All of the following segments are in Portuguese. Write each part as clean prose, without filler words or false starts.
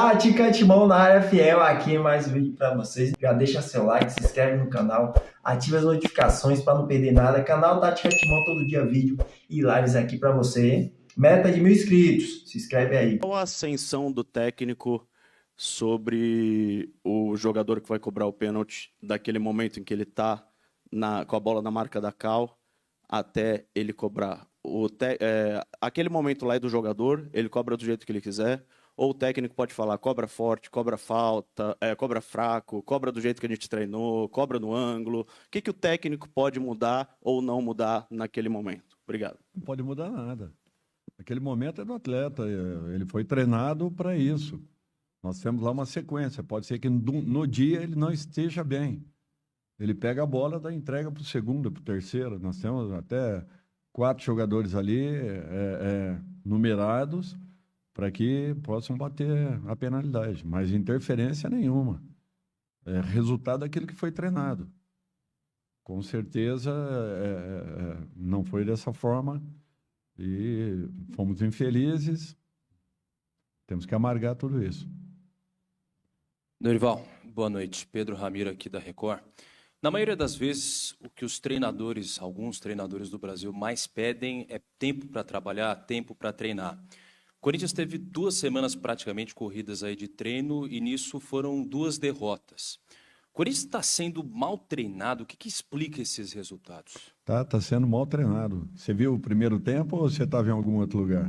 Tática Timão na área fiel aqui, mais um vídeo para vocês. Já deixa seu like, se inscreve no canal, ativa as notificações para não perder nada. Canal Tática Timão, todo dia vídeo e lives aqui para você. Meta de 1.000 inscritos, se inscreve aí. Qual a ascensão do técnico sobre o jogador que vai cobrar o pênalti daquele momento em que ele está com a bola na marca da cal até ele cobrar? Aquele momento lá é do jogador, ele cobra do jeito que ele quiser, ou o técnico pode falar cobra forte, cobra falta, cobra fraco, cobra do jeito que a gente treinou, cobra no ângulo. O que o técnico pode mudar ou não mudar naquele momento? Obrigado. Não pode mudar nada. Aquele momento é do atleta, ele foi treinado para isso. Nós temos lá uma sequência, pode ser que no dia ele não esteja bem. Ele pega a bola, dá entrega para o segundo, para o terceiro. Nós temos até 4 jogadores ali numerados para que possam bater a penalidade, mas interferência nenhuma. É resultado daquilo que foi treinado. Com certeza não foi dessa forma e fomos infelizes. Temos que amargar tudo isso. Dorival, boa noite. Pedro Ramiro aqui da Record. Na maioria das vezes, o que os treinadores, alguns treinadores do Brasil, mais pedem é tempo para trabalhar, tempo para treinar. O Corinthians teve 2 semanas praticamente corridas aí de treino e nisso foram 2 derrotas. O Corinthians está sendo mal treinado. O que explica esses resultados? Tá sendo mal treinado. Você viu o primeiro tempo ou você estava em algum outro lugar?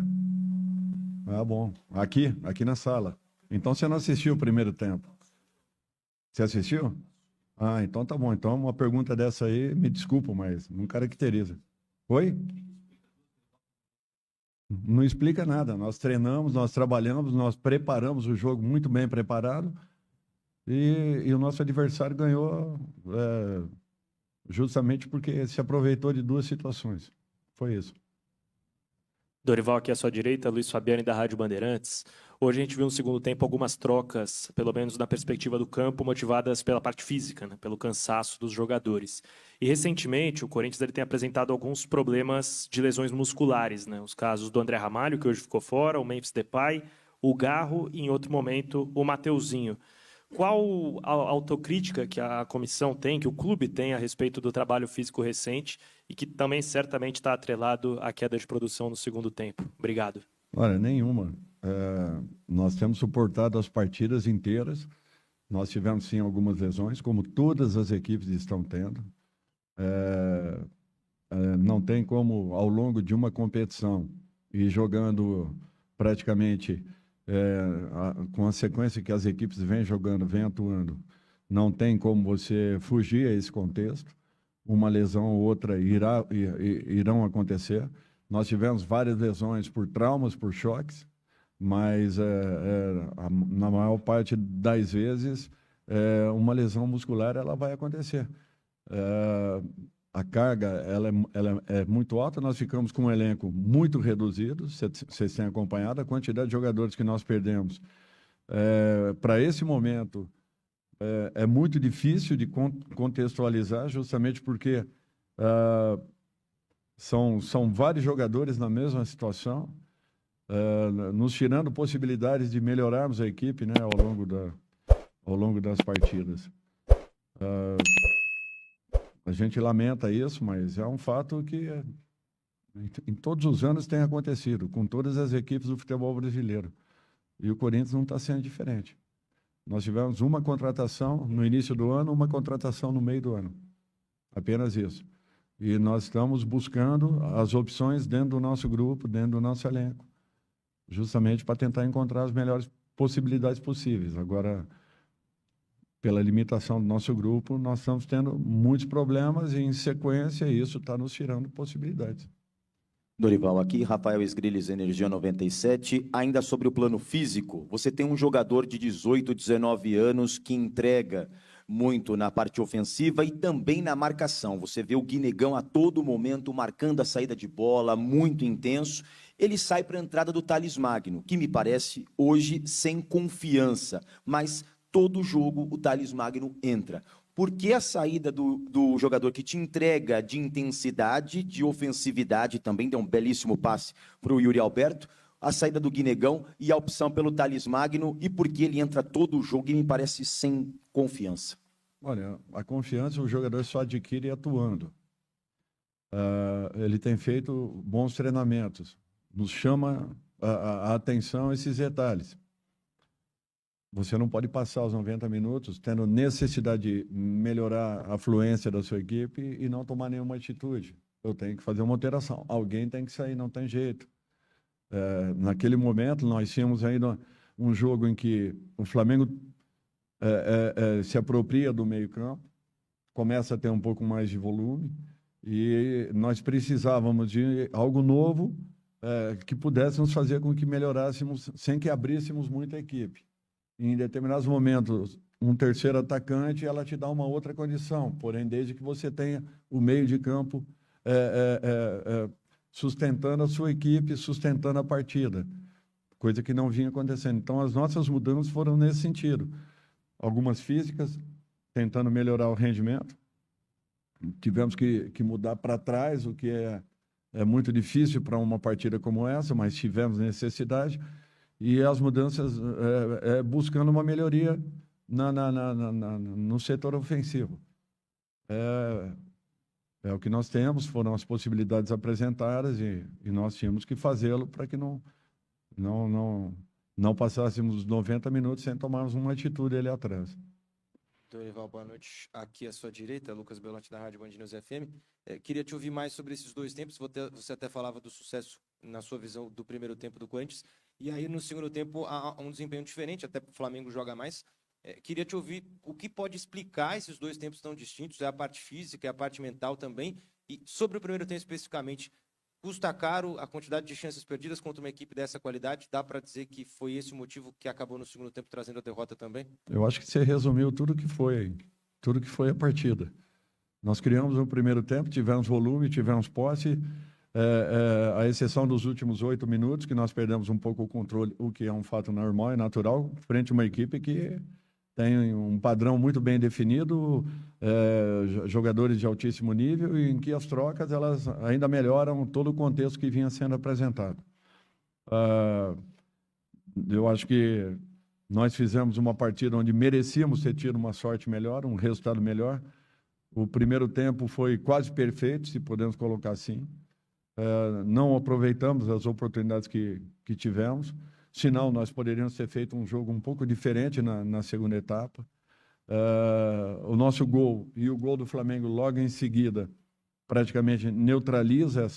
Ah, bom. Aqui na sala. Então você não assistiu o primeiro tempo. Você assistiu? Ah, então tá bom. Então uma pergunta dessa aí, me desculpa, mas não caracteriza. Oi? Não explica nada. Nós treinamos, nós trabalhamos, nós preparamos o jogo muito bem preparado e o nosso adversário ganhou justamente porque se aproveitou de 2 situações. Foi isso. Dorival, aqui à sua direita, Luiz Fabiani da Rádio Bandeirantes. Hoje a gente viu no segundo tempo algumas trocas, pelo menos na perspectiva do campo, motivadas pela parte física, né, pelo cansaço dos jogadores. E recentemente o Corinthians ele tem apresentado alguns problemas de lesões musculares, né, os casos do André Ramalho, que hoje ficou fora, o Memphis Depay, o Garro e em outro momento o Mateuzinho. Qual a autocrítica que a comissão tem, que o clube tem a respeito do trabalho físico recente e que também certamente está atrelado à queda de produção no segundo tempo? Obrigado. Olha, nenhuma. Nós temos suportado as partidas inteiras. Nós tivemos, sim, algumas lesões, como todas as equipes estão tendo. Não tem como, ao longo de uma competição, ir jogando praticamente... com a sequência que as equipes vêm jogando, vêm atuando, não tem como você fugir a esse contexto. Uma lesão ou outra irão acontecer. Nós tivemos várias lesões por traumas, por choques, mas na maior parte das vezes uma lesão muscular ela vai acontecer. A carga ela é muito alta, nós ficamos com um elenco muito reduzido, vocês têm acompanhado a quantidade de jogadores que nós perdemos. Para esse momento, é muito difícil de contextualizar, justamente porque são vários jogadores na mesma situação, nos tirando possibilidades de melhorarmos a equipe, né, ao longo das partidas. A gente lamenta isso, mas é um fato que em todos os anos tem acontecido, com todas as equipes do futebol brasileiro. E o Corinthians não está sendo diferente. Nós tivemos uma contratação no início do ano, uma contratação no meio do ano. Apenas isso. E nós estamos buscando as opções dentro do nosso grupo, dentro do nosso elenco, justamente para tentar encontrar as melhores possibilidades possíveis. Agora, pela limitação do nosso grupo, nós estamos tendo muitos problemas e, em sequência, isso está nos tirando possibilidades. Dorival, aqui, Rafael Esgriles, Energia 97. Ainda sobre o plano físico, você tem um jogador de 18, 19 anos que entrega muito na parte ofensiva e também na marcação. Você vê o Guinegão a todo momento marcando a saída de bola, muito intenso. Ele sai para a entrada do Thales Magno, que me parece hoje sem confiança, mas todo jogo o Thales Magno entra. Por que a saída do jogador que te entrega de intensidade, de ofensividade, também deu um belíssimo passe para o Yuri Alberto, a saída do Guinegão e a opção pelo Thales Magno, e por que ele entra todo o jogo e me parece sem confiança? Olha, a confiança o jogador só adquire atuando. Ele tem feito bons treinamentos. Nos chama a atenção esses detalhes. Você não pode passar os 90 minutos tendo necessidade de melhorar a fluência da sua equipe e não tomar nenhuma atitude. Eu tenho que fazer uma alteração. Alguém tem que sair, não tem jeito. Naquele momento, nós tínhamos ainda um jogo em que o Flamengo se apropria do meio-campo, começa a ter um pouco mais de volume, e nós precisávamos de algo novo que pudéssemos fazer com que melhorássemos, sem que abríssemos muito a equipe. Em determinados momentos, um terceiro atacante, ela te dá uma outra condição, porém, desde que você tenha o meio de campo sustentando a sua equipe, sustentando a partida, coisa que não vinha acontecendo. Então, as nossas mudanças foram nesse sentido. Algumas físicas, tentando melhorar o rendimento. Tivemos que mudar para trás, o que é muito difícil para uma partida como essa, mas tivemos necessidade. E as mudanças buscando uma melhoria no setor ofensivo. É o que nós temos, foram as possibilidades apresentadas e nós tínhamos que fazê-lo para que não passássemos os 90 minutos sem tomarmos uma atitude ali atrás. Dorival, boa noite. Aqui à sua direita, Lucas Belotti, da Rádio Band News FM. Queria te ouvir mais sobre esses dois tempos. Você até falava do sucesso, na sua visão, do primeiro tempo do Corinthians. E aí, no segundo tempo, há um desempenho diferente, até o Flamengo joga mais. Queria te ouvir o que pode explicar esses dois tempos tão distintos. É a parte física, é a parte mental também. E sobre o primeiro tempo especificamente, custa caro a quantidade de chances perdidas contra uma equipe dessa qualidade? Dá para dizer que foi esse o motivo que acabou no segundo tempo trazendo a derrota também? Eu acho que você resumiu tudo que foi a partida. Nós criamos no primeiro tempo, tivemos volume, tivemos posse, a exceção dos últimos 8 minutos, que nós perdemos um pouco o controle, o que é um fato normal e natural, frente a uma equipe que tem um padrão muito bem definido, jogadores de altíssimo nível, e em que as trocas elas ainda melhoram todo o contexto que vinha sendo apresentado. Eu acho que nós fizemos uma partida onde merecíamos ter tido uma sorte melhor, um resultado melhor. O primeiro tempo foi quase perfeito, se podemos colocar assim. Não aproveitamos as oportunidades que tivemos. Senão, nós poderíamos ter feito um jogo um pouco diferente na segunda etapa. O nosso gol e o gol do Flamengo logo em seguida praticamente neutraliza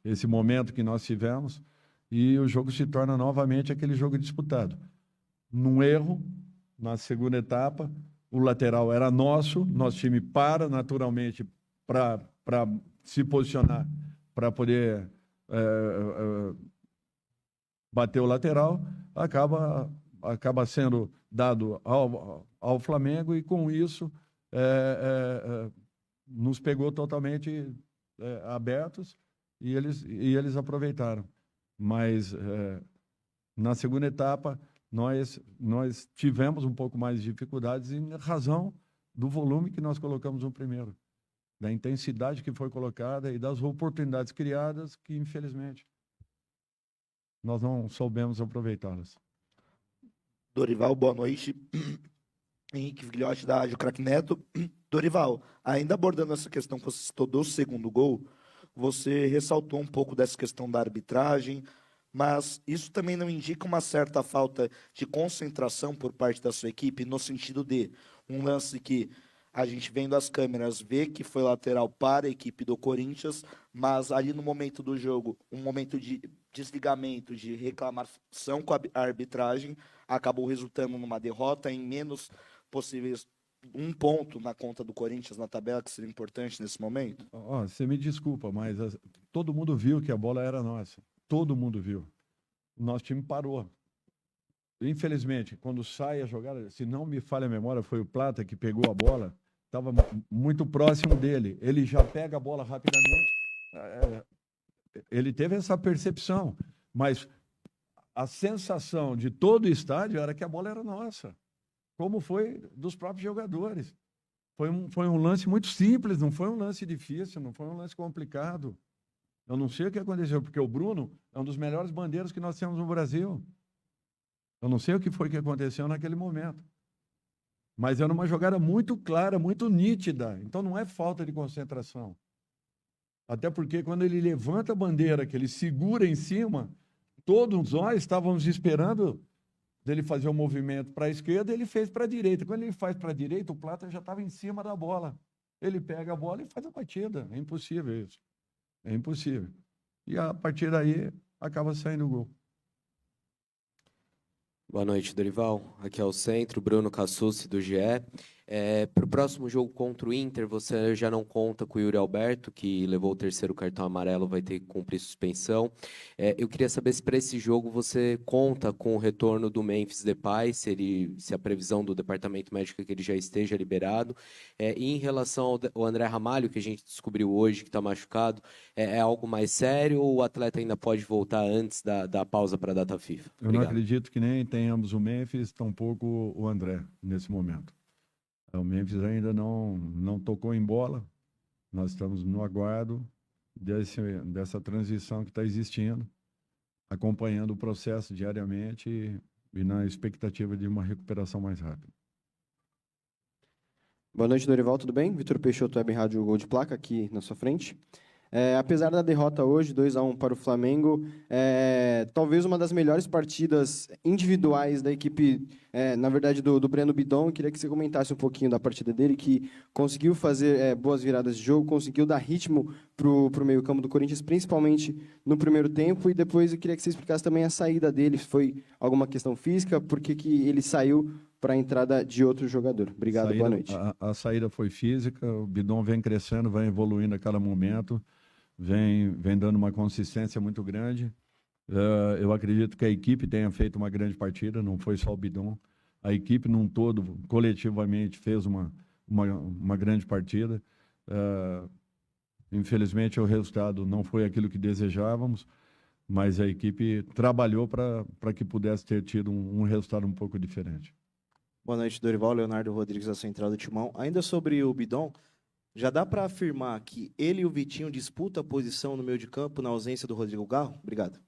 esse momento que nós tivemos, e o jogo se torna novamente aquele jogo disputado. Num erro, na segunda etapa, o lateral era nosso time para naturalmente para se posicionar, para poder bater o lateral, acaba sendo dado ao Flamengo, e com isso nos pegou totalmente abertos, e eles aproveitaram. Mas na segunda etapa nós tivemos um pouco mais de dificuldades em razão do volume que nós colocamos no primeiro, da intensidade que foi colocada e das oportunidades criadas que, infelizmente, nós não soubemos aproveitá-las. Dorival, boa noite. Henrique Vigliotti, da Rádio Craque Neto. Dorival, ainda abordando essa questão que você citou do segundo gol, você ressaltou um pouco dessa questão da arbitragem, mas isso também não indica uma certa falta de concentração por parte da sua equipe, no sentido de um lance que a gente, vendo as câmeras, vê que foi lateral para a equipe do Corinthians, mas ali no momento do jogo, um momento de desligamento, de reclamação com a arbitragem, acabou resultando numa derrota em menos possíveis 1 ponto na conta do Corinthians na tabela, que seria importante nesse momento? Você me desculpa, mas todo mundo viu que a bola era nossa. Todo mundo viu. O nosso time parou. Infelizmente, quando sai a jogada, se não me falha a memória, foi o Plata que pegou a bola, estava muito próximo dele. Ele já pega a bola rapidamente. Ele teve essa percepção, mas a sensação de todo o estádio era que a bola era nossa, como foi dos próprios jogadores. Foi um lance muito simples, não foi um lance difícil, não foi um lance complicado. Eu não sei o que aconteceu, porque o Bruno é um dos melhores bandeiros que nós temos no Brasil. Eu não sei o que foi que aconteceu naquele momento. Mas era uma jogada muito clara, muito nítida. Então não é falta de concentração. Até porque quando ele levanta a bandeira, que ele segura em cima, todos nós estávamos esperando dele fazer o movimento para a esquerda, ele fez para a direita. Quando ele faz para a direita, o Plata já estava em cima da bola. Ele pega a bola e faz a batida. É impossível isso. É impossível. E a partir daí acaba saindo o gol. Boa noite, Dorival. Aqui é o Centro, Bruno Cassucci, do GE. Para o próximo jogo contra o Inter, você já não conta com o Yuri Alberto, que levou o terceiro cartão amarelo, vai ter que cumprir suspensão. Eu queria saber se para esse jogo você conta com o retorno do Memphis Depay, se a previsão do departamento médico é que ele já esteja liberado. E em relação ao André Ramalho, que a gente descobriu hoje que está machucado, é algo mais sério ou o atleta ainda pode voltar antes da pausa para a data FIFA? Eu não acredito que nem tenhamos o Memphis, tampouco o André, nesse momento. O Memphis ainda não tocou em bola. Nós estamos no aguardo dessa transição que está existindo, acompanhando o processo diariamente e na expectativa de uma recuperação mais rápida. Boa noite, Dorival, tudo bem? Vitor Peixoto, Web Rádio Gol de Placa, aqui na sua frente. Apesar da derrota hoje, 2-1 para o Flamengo, talvez uma das melhores partidas individuais da equipe, na verdade, do Breno Bidon. Eu queria que você comentasse um pouquinho da partida dele, que conseguiu fazer boas viradas de jogo, conseguiu dar ritmo para o meio-campo do Corinthians, principalmente no primeiro tempo, e depois eu queria que você explicasse também a saída dele. Foi alguma questão física? Por que ele saiu para a entrada de outro jogador? Obrigado, boa noite. A saída foi física, o Bidon vem crescendo, vai evoluindo a cada momento. Vem dando uma consistência muito grande. Eu acredito que a equipe tenha feito uma grande partida, não foi só o Bidon. A equipe, num todo, coletivamente, fez uma grande partida. Infelizmente, o resultado não foi aquilo que desejávamos, mas a equipe trabalhou para que pudesse ter tido um resultado um pouco diferente. Boa noite, Dorival. Leonardo Rodrigues, da Central do Timão. Ainda sobre o Bidon, já dá para afirmar que ele e o Vitinho disputam a posição no meio de campo na ausência do Rodrigo Garro? Obrigado.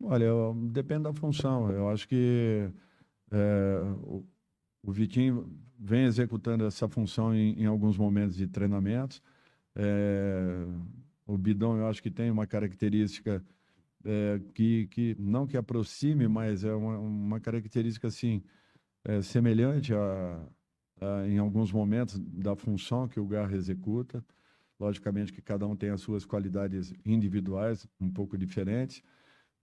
Olha, depende da função. Eu acho que o Vitinho vem executando essa função em alguns momentos de treinamentos. O Bidon, eu acho que tem uma característica que não que aproxime, mas é uma característica assim, semelhante em alguns momentos da função que o Garro executa. Logicamente que cada um tem as suas qualidades individuais, um pouco diferentes,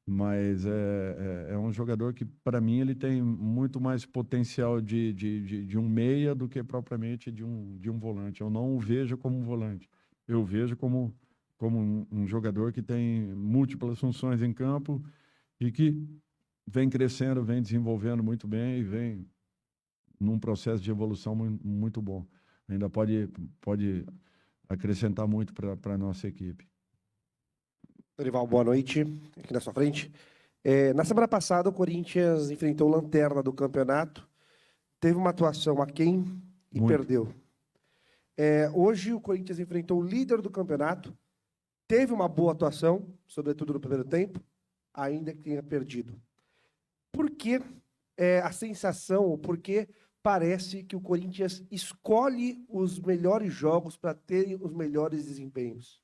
mas é um jogador que, para mim, ele tem muito mais potencial de um meia do que propriamente de um volante. Eu não o vejo como um volante, eu vejo como um jogador que tem múltiplas funções em campo e que vem crescendo, vem desenvolvendo muito bem e vem num processo de evolução muito bom. Ainda pode acrescentar muito para a nossa equipe. Dorival, boa noite. Aqui na sua frente. Na semana passada, o Corinthians enfrentou o Lanterna do campeonato, teve uma atuação aquém e perdeu. Hoje, o Corinthians enfrentou o líder do campeonato, teve uma boa atuação, sobretudo no primeiro tempo, ainda que tenha perdido. Por que a sensação, por que parece que o Corinthians escolhe os melhores jogos para terem os melhores desempenhos?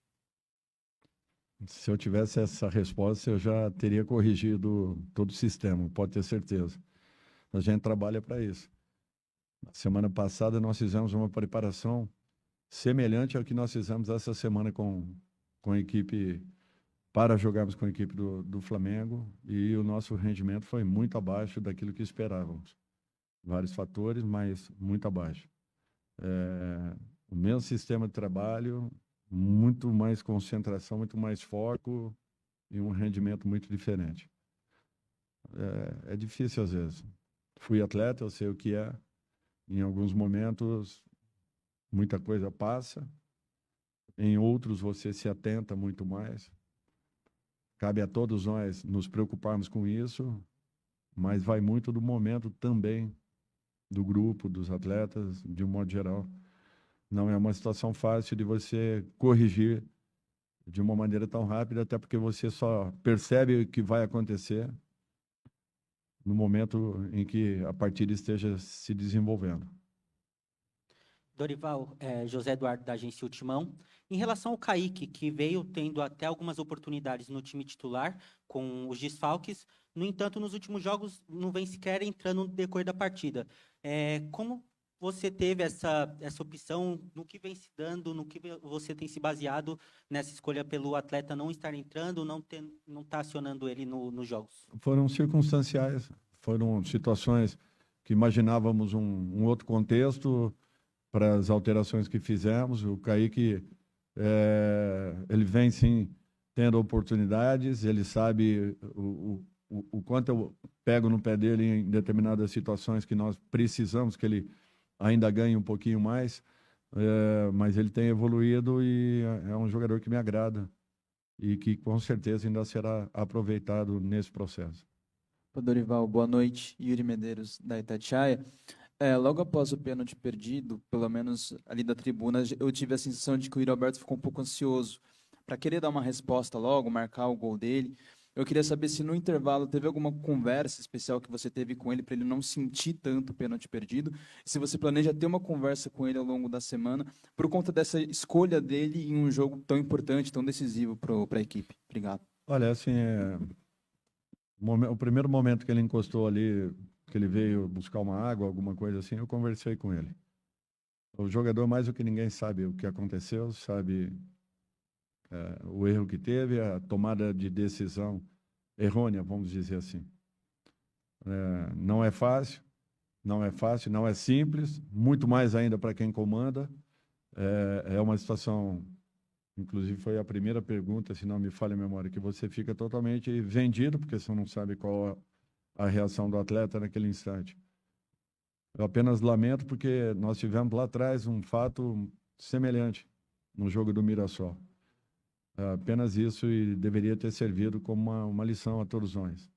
Se eu tivesse essa resposta, eu já teria corrigido todo o sistema, pode ter certeza. A gente trabalha para isso. Na semana passada, nós fizemos uma preparação semelhante ao que nós fizemos essa semana com a equipe, para jogarmos com a equipe do Flamengo, e o nosso rendimento foi muito abaixo daquilo que esperávamos. Vários fatores, mas muito abaixo. O mesmo sistema de trabalho, muito mais concentração, muito mais foco e um rendimento muito diferente. É difícil às vezes. Fui atleta, eu sei o que é. Em alguns momentos, muita coisa passa. Em outros, você se atenta muito mais. Cabe a todos nós nos preocuparmos com isso, mas vai muito do momento também do grupo, dos atletas, de um modo geral. Não é uma situação fácil de você corrigir de uma maneira tão rápida, até porque você só percebe o que vai acontecer no momento em que a partida esteja se desenvolvendo. Dorival, José Eduardo da agência Ultimão. Em relação ao Kaique, que veio tendo até algumas oportunidades no time titular com os desfalques, no entanto, nos últimos jogos não vem sequer entrando no decorrer da partida. Como você teve essa opção, no que vem se dando, no que você tem se baseado nessa escolha pelo atleta não estar entrando, não estar acionando ele nos jogos? Foram circunstanciais, foram situações que imaginávamos um outro contexto para as alterações que fizemos. O Kaique, ele vem sim tendo oportunidades, ele sabe o quanto eu pego no pé dele em determinadas situações que nós precisamos que ele ainda ganhe um pouquinho mais, mas ele tem evoluído e é um jogador que me agrada e que com certeza ainda será aproveitado nesse processo. Dorival, boa noite. Yuri Medeiros, da Itatiaia. Logo após o pênalti perdido, pelo menos ali da tribuna, eu tive a sensação de que o Yuri Alberto ficou um pouco ansioso para querer dar uma resposta logo, marcar o gol dele. Eu queria saber se no intervalo teve alguma conversa especial que você teve com ele para ele não sentir tanto o pênalti perdido, e se você planeja ter uma conversa com ele ao longo da semana por conta dessa escolha dele em um jogo tão importante, tão decisivo para a equipe. Obrigado. Olha, assim, o primeiro momento que ele encostou ali, que ele veio buscar uma água, alguma coisa assim, eu conversei com ele. O jogador, mais do que ninguém, sabe o que aconteceu, sabe o erro que teve, a tomada de decisão errônea, vamos dizer assim. Não é fácil, não é simples, muito mais ainda para quem comanda. É uma situação, inclusive foi a primeira pergunta, se não me falha a memória, que você fica totalmente vendido, porque você não sabe qual a reação do atleta naquele instante. Eu apenas lamento porque nós tivemos lá atrás um fato semelhante no jogo do Mirassol. Apenas isso, e deveria ter servido como uma lição a todos nós.